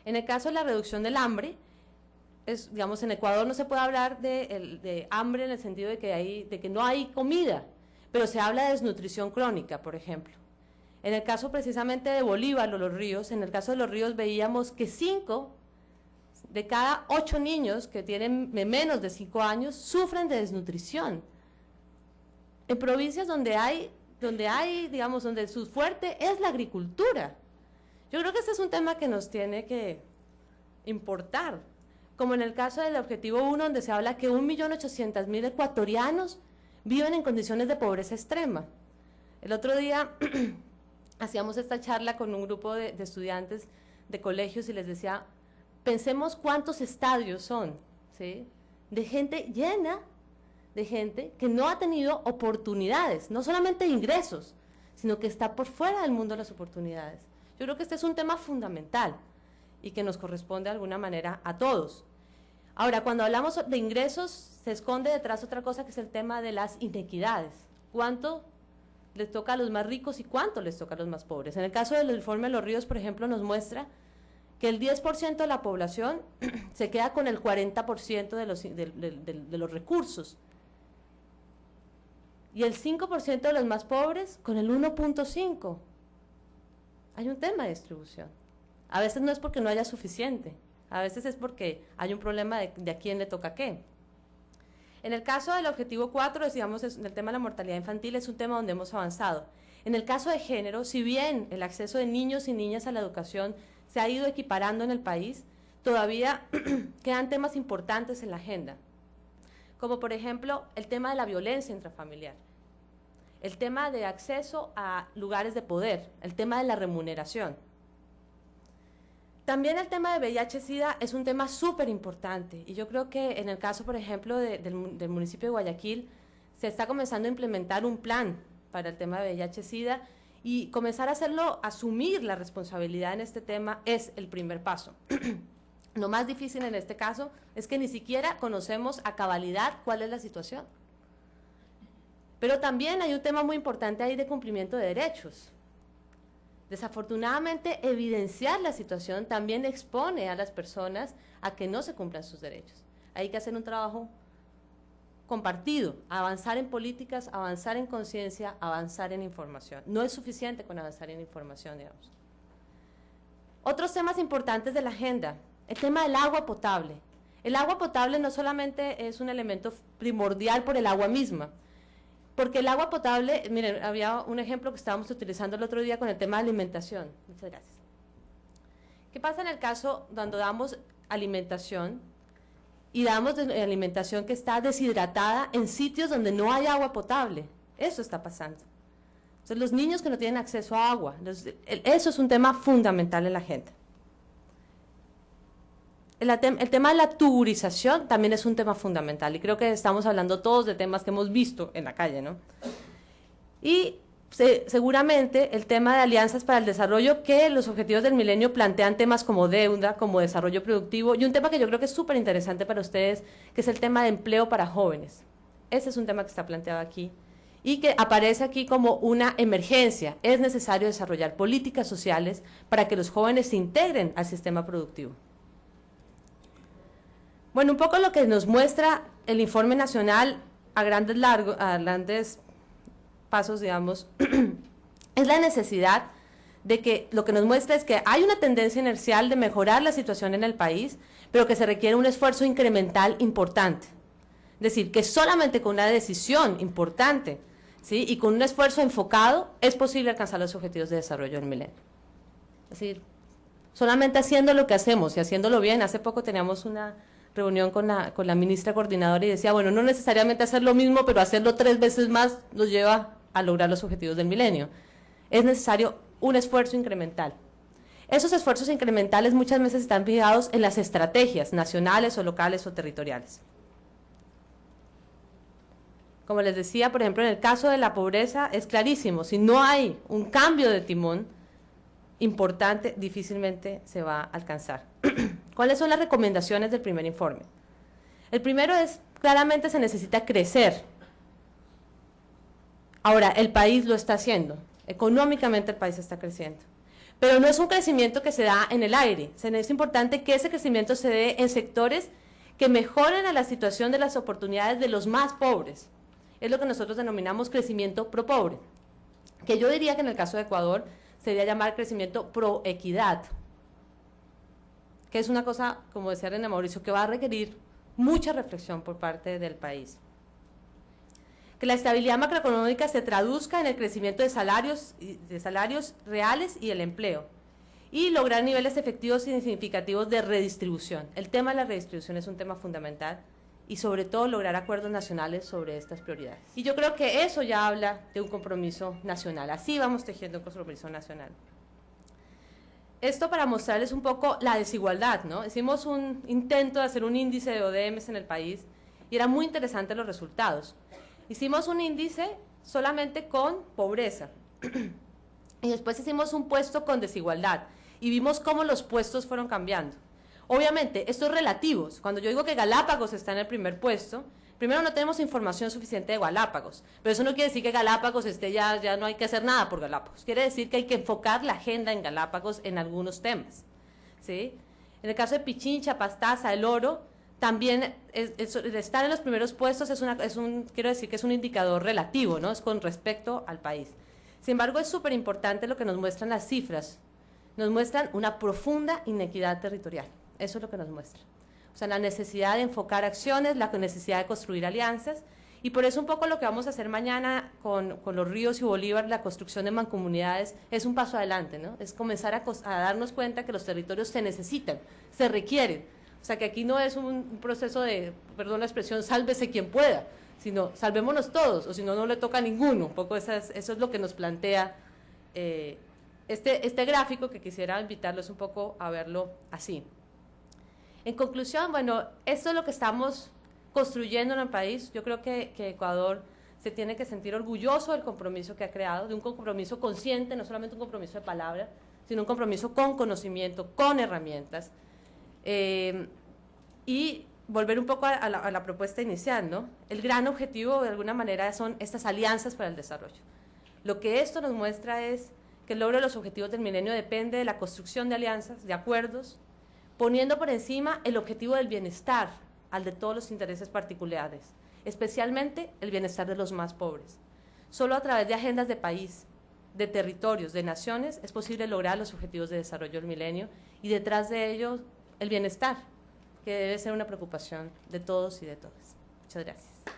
En el caso de la reducción del hambre, digamos, en Ecuador no se puede hablar de hambre en el sentido de que no hay comida, pero se habla de desnutrición crónica, por ejemplo. En el caso precisamente de Bolívar o los ríos, en el caso de los ríos veíamos que 5 de cada 8 niños que tienen menos de 5 años sufren de desnutrición. En provincias donde hay, digamos, donde su fuerte es la agricultura. Yo creo que este es un tema que nos tiene que importar, como en el caso del Objetivo 1, donde se habla que 1.800.000 ecuatorianos viven en condiciones de pobreza extrema. El otro día hacíamos esta charla con un grupo de estudiantes de colegios y les decía, pensemos cuántos estadios son, ¿sí?, de gente llena, de gente que no ha tenido oportunidades, no solamente ingresos, sino que está por fuera del mundo de las oportunidades. Yo creo que este es un tema fundamental y que nos corresponde de alguna manera a todos. Ahora, cuando hablamos de ingresos, se esconde detrás otra cosa que es el tema de las inequidades. ¿Cuánto les toca a los más ricos y cuánto les toca a los más pobres? En el caso del informe de los ríos, por ejemplo, nos muestra que el 10% de la población se queda con el 40% de los recursos y el 5% de los más pobres con el 1.5%. Hay un tema de distribución. A veces no es porque no haya suficiente, a veces es porque hay un problema de a quién le toca qué. En el caso del objetivo 4, digamos, el tema de la mortalidad infantil es un tema donde hemos avanzado. En el caso de género, si bien el acceso de niños y niñas a la educación se ha ido equiparando en el país, todavía quedan temas importantes en la agenda, como por ejemplo el tema de la violencia intrafamiliar, el tema de acceso a lugares de poder, el tema de la remuneración. También el tema de VIH-Sida es un tema súper importante y yo creo que en el caso, por ejemplo, del municipio de Guayaquil, se está comenzando a implementar un plan para el tema de VIH-Sida y comenzar a hacerlo, asumir la responsabilidad en este tema es el primer paso. Lo más difícil en este caso es que ni siquiera conocemos a cabalidad cuál es la situación. Pero también hay un tema muy importante ahí de cumplimiento de derechos. Desafortunadamente, evidenciar la situación también expone a las personas a que no se cumplan sus derechos. Hay que hacer un trabajo compartido, avanzar en políticas, avanzar en conciencia, avanzar en información. No es suficiente con avanzar en información, digamos. Otros temas importantes de la agenda, el tema del agua potable. El agua potable no solamente es un elemento primordial por el agua misma, porque el agua potable, miren, había un ejemplo que estábamos utilizando el otro día con el tema de alimentación. Muchas gracias. ¿Qué pasa en el caso cuando damos alimentación y damos alimentación que está deshidratada en sitios donde no hay agua potable? Eso está pasando. Entonces, los niños que no tienen acceso a agua, eso es un tema fundamental en la agenda. El tema de la tuburización también es un tema fundamental y creo que estamos hablando todos de temas que hemos visto en la calle, ¿no? Y seguramente el tema de alianzas para el desarrollo, que los objetivos del milenio plantean temas como deuda, como desarrollo productivo, y un tema que yo creo que es súper interesante para ustedes, que es el tema de empleo para jóvenes. Ese es un tema que está planteado aquí y que aparece aquí como una emergencia. Es necesario desarrollar políticas sociales para que los jóvenes se integren al sistema productivo. Bueno, un poco lo que nos muestra el informe nacional a grandes pasos, digamos, es la necesidad de que lo que nos muestra es que hay una tendencia inercial de mejorar la situación en el país, pero que se requiere un esfuerzo incremental importante. Es decir, que solamente con una decisión importante, ¿sí?, y con un esfuerzo enfocado es posible alcanzar los objetivos de desarrollo del milenio. Es decir, solamente haciendo lo que hacemos y haciéndolo bien. Hace poco teníamos una reunión con la ministra coordinadora y decía, bueno, no necesariamente hacer lo mismo, pero hacerlo 3 veces más nos lleva a lograr los objetivos del milenio. Es necesario un esfuerzo incremental. Esos esfuerzos incrementales muchas veces están fijados en las estrategias nacionales o locales o territoriales. Como les decía, por ejemplo, en el caso de la pobreza es clarísimo, si no hay un cambio de timón importante, difícilmente se va a alcanzar. ¿Cuáles son las recomendaciones del primer informe? El primero es, claramente se necesita crecer. Ahora, el país lo está haciendo, económicamente el país está creciendo, Pero no es un crecimiento que se da en el aire. Es importante que ese crecimiento se dé en sectores que mejoren a la situación de las oportunidades de los más pobres. Es lo que nosotros denominamos crecimiento pro pobre, que yo diría que en el caso de Ecuador se debería llamar crecimiento pro equidad, que es una cosa, como decía René Mauricio, que va a requerir mucha reflexión por parte del país. Que la estabilidad macroeconómica se traduzca en el crecimiento de salarios reales y el empleo, y lograr niveles efectivos y significativos de redistribución. El tema de la redistribución es un tema fundamental, y sobre todo lograr acuerdos nacionales sobre estas prioridades. Y yo creo que eso ya habla de un compromiso nacional. Así vamos tejiendo un compromiso nacional. Esto para mostrarles un poco la desigualdad, ¿no? Hicimos un intento de hacer un índice de ODMs en el país y eran muy interesantes los resultados. Hicimos un índice solamente con pobreza y después hicimos un puesto con desigualdad y vimos cómo los puestos fueron cambiando. Obviamente, esto es relativo. Cuando yo digo que Galápagos está en el primer puesto, primero no tenemos información suficiente de Galápagos, pero eso no quiere decir que Galápagos esté ya no hay que hacer nada por Galápagos. Quiere decir que hay que enfocar la agenda en Galápagos en algunos temas, ¿sí? En el caso de Pichincha, Pastaza, El Oro, también estar en los primeros puestos quiero decir que es un indicador relativo, ¿no? Es con respecto al país. Sin embargo, es súper importante lo que nos muestran las cifras. Nos muestran una profunda inequidad territorial. Eso es lo que nos muestra. O sea, la necesidad de enfocar acciones, la necesidad de construir alianzas, y por eso un poco lo que vamos a hacer mañana con Los Ríos y Bolívar, la construcción de mancomunidades, es un paso adelante, ¿no? Es comenzar a darnos cuenta que los territorios se necesitan, se requieren. O sea, que aquí no es un proceso de, perdón la expresión, sálvese quien pueda, sino salvémonos todos, o si no, no le toca a ninguno. Un poco eso es lo que nos plantea este gráfico, que quisiera invitarlos un poco a verlo así. En conclusión, bueno, esto es lo que estamos construyendo en el país. Yo creo que Ecuador se tiene que sentir orgulloso del compromiso que ha creado, de un compromiso consciente, no solamente un compromiso de palabra, sino un compromiso con conocimiento, con herramientas. Y volver un poco a la propuesta inicial, ¿no? El gran objetivo, de alguna manera, son estas alianzas para el desarrollo. Lo que esto nos muestra es que el logro de los objetivos del milenio depende de la construcción de alianzas, de acuerdos, poniendo por encima el objetivo del bienestar al de todos los intereses particulares, especialmente el bienestar de los más pobres. Solo a través de agendas de país, de territorios, de naciones, es posible lograr los objetivos de desarrollo del milenio, y detrás de ellos el bienestar, que debe ser una preocupación de todos y de todas. Muchas gracias.